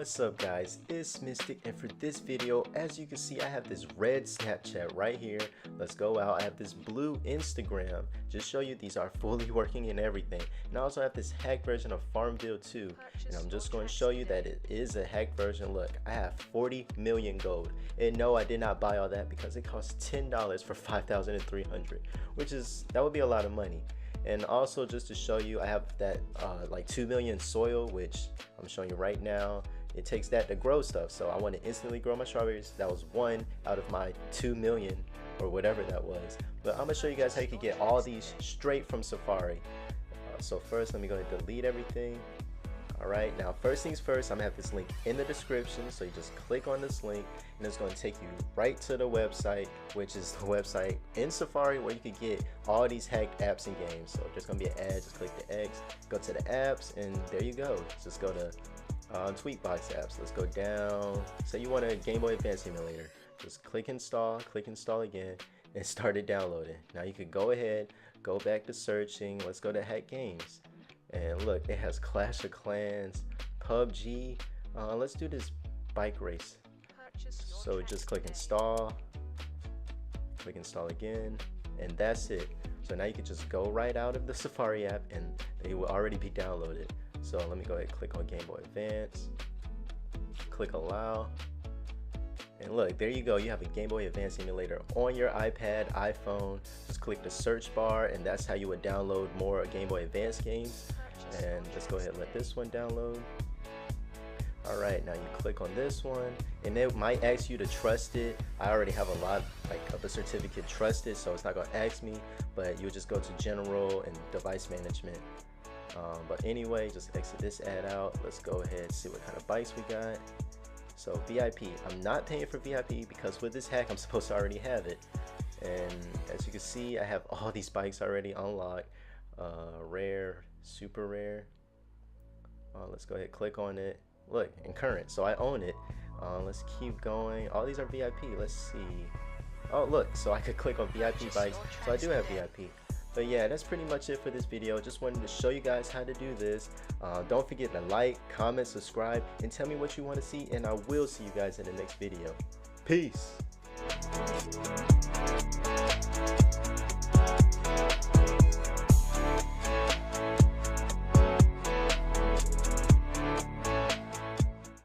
What's up guys, it's Mystic, and for this video, as you can see, I have this red Snapchat right here. Let's go out. I have this blue Instagram, just show you these are fully working and everything. And I also have this hacked version of Farmville 2, and I'm just going to show you that it is a hacked version. Look, I have 40 million gold, and no, I did not buy all that because it costs $10 for 5,300, that would be a lot of money. And also, just to show you, I have that like 2 million soil, which I'm showing you right now. It takes that to grow stuff, so I want to instantly grow my strawberries. That was 1 out of my 2 million or whatever that was. But I'm gonna show you guys how you can get all these straight from Safari. So first, let me go ahead and delete everything. Alright, now first things first, I'm gonna have this link in the description, so you just click on this link and it's gonna take you right to the website, which is the website in Safari where you can get all these hacked apps and games. So there's gonna be an ad, just click the X, go to the apps, and there you go. Just go to Tweetbox apps. Let's go down. Say you want a Game Boy Advance emulator, just click install again, and start it downloading. Now you can go ahead, go back to searching. Let's go to hack games. And look, it has Clash of Clans, PUBG. Let's do this bike race. So just click install again, and that's it. So now you can just go right out of the Safari app and it will already be downloaded. So let me go ahead and click on Game Boy Advance, click allow, and look, there you go. You have a Game Boy Advance emulator on your iPad, iPhone. Just click the search bar, and that's how you would download more Game Boy Advance games. And let's go ahead and let this one download. Alright, now you click on this one, and it might ask you to trust it. I already have a lot of the certificate trusted, so it's not going to ask me, but you'll just go to general and device management. But anyway, just exit this ad out. Let's go ahead and see what kind of bikes we got. So VIP, I'm not paying for VIP because with this hack I'm supposed to already have it. And as you can see, I have all these bikes already unlocked. Rare, super rare. Let's go ahead and click on it. Look, in current, so I own it. Let's keep going. All these are VIP. Let's see. Oh look, so I could click on VIP bikes, so I do have VIP. But yeah, that's pretty much it for this video. Just wanted to show you guys how to do this. Don't forget to like, comment, subscribe, and tell me what you want to see, and I will see you guys in the next video. Peace.